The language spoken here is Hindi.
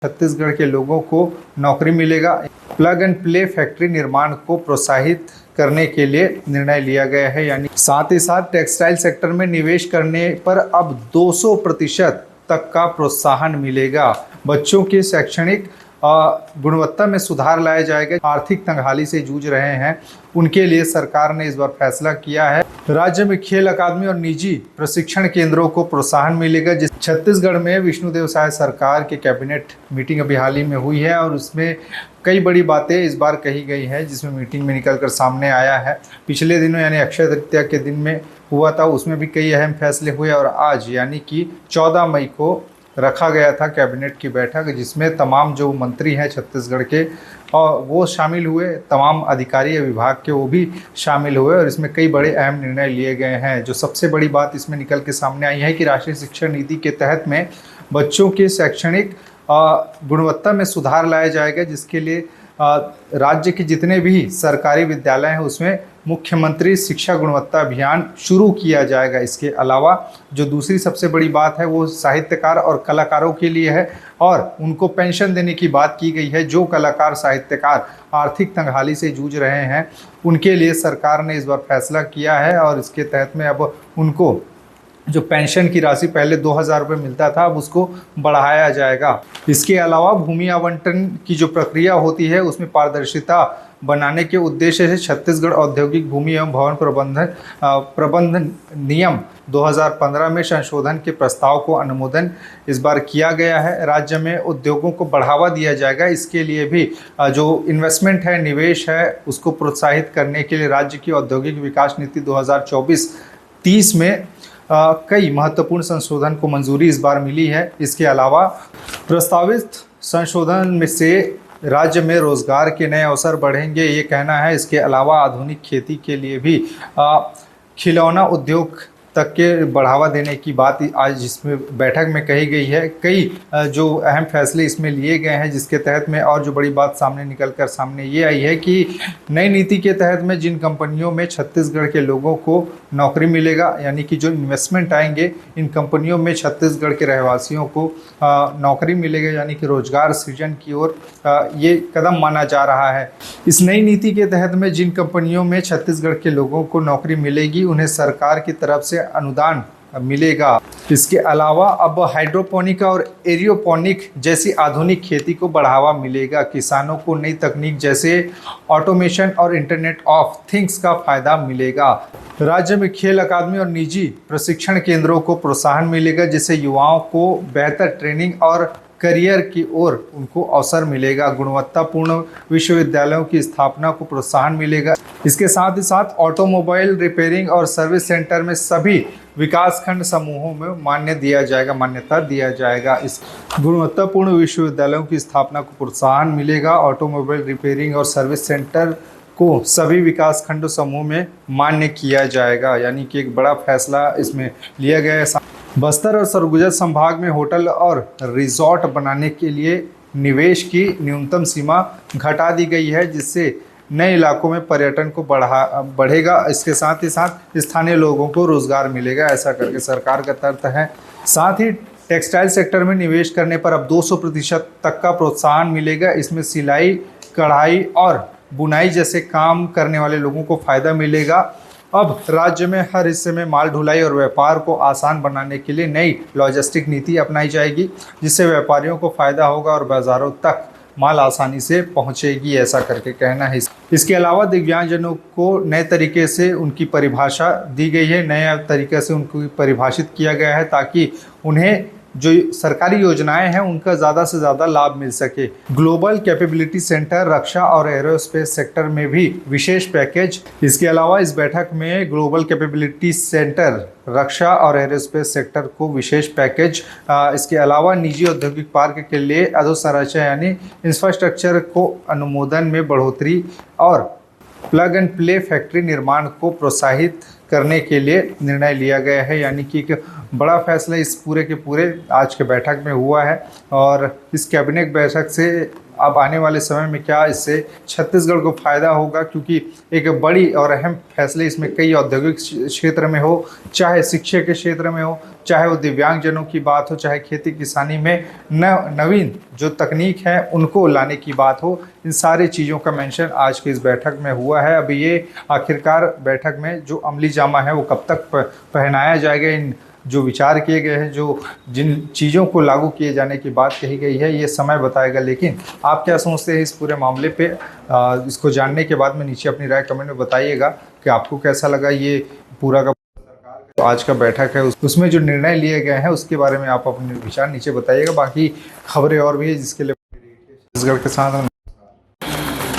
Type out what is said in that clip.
छत्तीसगढ़ के लोगों को नौकरी मिलेगा। प्लग एंड प्ले फैक्ट्री निर्माण को प्रोत्साहित करने के लिए निर्णय लिया गया है। यानी साथ ही साथ टेक्सटाइल सेक्टर में निवेश करने पर अब 200% तक का प्रोत्साहन मिलेगा। बच्चों की शैक्षणिक गुणवत्ता में सुधार लाया जाएगा। आर्थिक तंगहाली से जूझ रहे हैं उनके लिए सरकार ने इस बार फैसला किया है। राज्य में खेल अकादमी और निजी प्रशिक्षण केंद्रों को प्रोत्साहन मिलेगा। जिस छत्तीसगढ़ में विष्णुदेव साय सरकार के कैबिनेट मीटिंग अभी हाल ही में हुई है और उसमें कई बड़ी बातें इस बार कही गई हैं, जिसमें मीटिंग में निकल कर सामने आया है। पिछले दिनों यानी अक्षय तृतीया के दिन में हुआ था, उसमें भी कई अहम फैसले हुए और आज यानी कि 14 मई को रखा गया था कैबिनेट की बैठक, जिसमें तमाम जो मंत्री हैं छत्तीसगढ़ के और वो शामिल हुए, तमाम अधिकारी या विभाग के वो भी शामिल हुए और इसमें कई बड़े अहम निर्णय लिए गए हैं। जो सबसे बड़ी बात इसमें निकल के सामने आई है कि राष्ट्रीय शिक्षा नीति के तहत में बच्चों के शैक्षणिक गुणवत्ता में सुधार लाया जाएगा, जिसके लिए राज्य के जितने भी सरकारी विद्यालय हैं उसमें मुख्यमंत्री शिक्षा गुणवत्ता अभियान शुरू किया जाएगा। इसके अलावा जो दूसरी सबसे बड़ी बात है वो साहित्यकार और कलाकारों के लिए है और उनको पेंशन देने की बात की गई है। जो कलाकार साहित्यकार आर्थिक तंगहाली से जूझ रहे हैं उनके लिए सरकार ने इस बार फैसला किया है और इसके तहत में अब उनको जो पेंशन की राशि पहले 2000 रुपये मिलता था अब उसको बढ़ाया जाएगा। इसके अलावा भूमि आवंटन की जो प्रक्रिया होती है उसमें पारदर्शिता बनाने के उद्देश्य से छत्तीसगढ़ औद्योगिक भूमि एवं भवन प्रबंधन नियम 2015 में संशोधन के प्रस्ताव को अनुमोदन इस बार किया गया है। राज्य में उद्योगों को बढ़ावा दिया जाएगा। इसके लिए भी जो इन्वेस्टमेंट है, निवेश है, उसको प्रोत्साहित करने के लिए राज्य की औद्योगिक विकास नीति 2024-30 में कई महत्वपूर्ण संशोधन को मंजूरी इस बार मिली है। इसके अलावा प्रस्तावित संशोधन में से राज्य में रोजगार के नए अवसर बढ़ेंगे, ये कहना है। इसके अलावा आधुनिक खेती के लिए भी खिलौना उद्योग तक के बढ़ावा देने की बात आज इसमें बैठक में कही गई है। कई जो अहम फैसले इसमें लिए गए हैं, जिसके तहत में और जो बड़ी बात सामने निकल कर सामने ये आई है कि नई नीति के तहत में जिन कंपनियों में छत्तीसगढ़ के लोगों को नौकरी मिलेगा, यानी कि जो इन्वेस्टमेंट आएंगे इन कंपनियों में छत्तीसगढ़ के रहवासियों को नौकरी मिलेगा, यानी कि रोजगार सृजन की ओर ये कदम माना जा रहा है। इस नई नीति के तहत में जिन कंपनियों में छत्तीसगढ़ के लोगों को नौकरी मिलेगी उन्हें सरकार की तरफ से अनुदान मिलेगा। इसके अलावा अब हाइड्रोपोनिक और एरियोपोनिक जैसी आधुनिक खेती को बढ़ावा मिलेगा। किसानों को नई तकनीक जैसे ऑटोमेशन और इंटरनेट ऑफ थिंग्स का फायदा मिलेगा। राज्य में खेल अकादमी और निजी प्रशिक्षण केंद्रों को प्रोत्साहन मिलेगा, जिससे युवाओं को बेहतर ट्रेनिंग और करियर की ओर उनको अवसर मिलेगा। गुणवत्तापूर्ण विश्वविद्यालयों की स्थापना को प्रोत्साहन मिलेगा। इसके साथ ही साथ ऑटोमोबाइल रिपेयरिंग और सर्विस सेंटर में सभी विकासखंड समूहों में मान्यता दिया जाएगा। इस गुणवत्तापूर्ण विश्वविद्यालयों की स्थापना को प्रोत्साहन मिलेगा। ऑटोमोबाइल रिपेयरिंग और सर्विस सेंटर को सभी विकासखंड समूह में मान्य किया जाएगा, यानी कि एक बड़ा फैसला इसमें लिया गया है। बस्तर और सरगुजा संभाग में होटल और रिजॉर्ट बनाने के लिए निवेश की न्यूनतम सीमा घटा दी गई है, जिससे नए इलाकों में पर्यटन को बढ़ेगा। इसके साथ ही साथ स्थानीय लोगों को रोजगार मिलेगा, ऐसा करके सरकार का तर्क है। साथ ही टेक्सटाइल सेक्टर में निवेश करने पर अब 200% तक का प्रोत्साहन मिलेगा। इसमें सिलाई, कढ़ाई और बुनाई जैसे काम करने वाले लोगों को फ़ायदा मिलेगा। अब राज्य में हर हिस्से में माल ढुलाई और व्यापार को आसान बनाने के लिए नई लॉजिस्टिक नीति अपनाई जाएगी, जिससे व्यापारियों को फ़ायदा होगा और बाज़ारों तक माल आसानी से पहुंचेगी, ऐसा करके कहना है। इसके अलावा दिव्यांगजनों को नए तरीके से उनकी परिभाषा दी गई है, नए तरीके से उनको परिभाषित किया गया है ताकि उन्हें जो सरकारी योजनाएं हैं उनका ज़्यादा से ज़्यादा लाभ मिल सके। ग्लोबल कैपेबिलिटी सेंटर रक्षा और एरोस्पेस सेक्टर में भी विशेष पैकेज। इसके अलावा इस बैठक में ग्लोबल कैपेबिलिटी सेंटर रक्षा और एरोस्पेस सेक्टर को विशेष पैकेज, इसके अलावा निजी औद्योगिक पार्क के लिए अधोसंरचना यानी इंफ्रास्ट्रक्चर को अनुमोदन में बढ़ोतरी और प्लग एंड प्ले फैक्ट्री निर्माण को प्रोत्साहित करने के लिए निर्णय लिया गया है। यानी कि बड़ा फैसला इस पूरे के पूरे आज के बैठक में हुआ है। और इस कैबिनेट बैठक से अब आने वाले समय में क्या इससे छत्तीसगढ़ को फ़ायदा होगा, क्योंकि एक बड़ी और अहम फैसले इसमें कई औद्योगिक क्षेत्र में हो, चाहे शिक्षा के क्षेत्र में हो, चाहे वो दिव्यांगजनों की बात हो, चाहे खेती किसानी में नवीन जो तकनीक है उनको लाने की बात हो, इन सारी चीज़ों का मेंशन आज की इस बैठक में हुआ है। अभी ये आखिरकार बैठक में जो अमली जामा है वो कब तक पहनाया जाएगा, इन जो विचार किए गए हैं, जो जिन चीज़ों को लागू किए जाने की बात कही गई है, ये समय बताएगा। लेकिन आप क्या सोचते हैं इस पूरे मामले पे? इसको जानने के बाद में नीचे अपनी राय कमेंट में बताइएगा कि आपको कैसा लगा ये पूरा का तो आज का बैठक है, उसमें जो निर्णय लिए गए हैं उसके बारे में आप अपने विचार नीचे बताइएगा। बाकी खबरें और भी है जिसके लिए छत्तीसगढ़ के साथ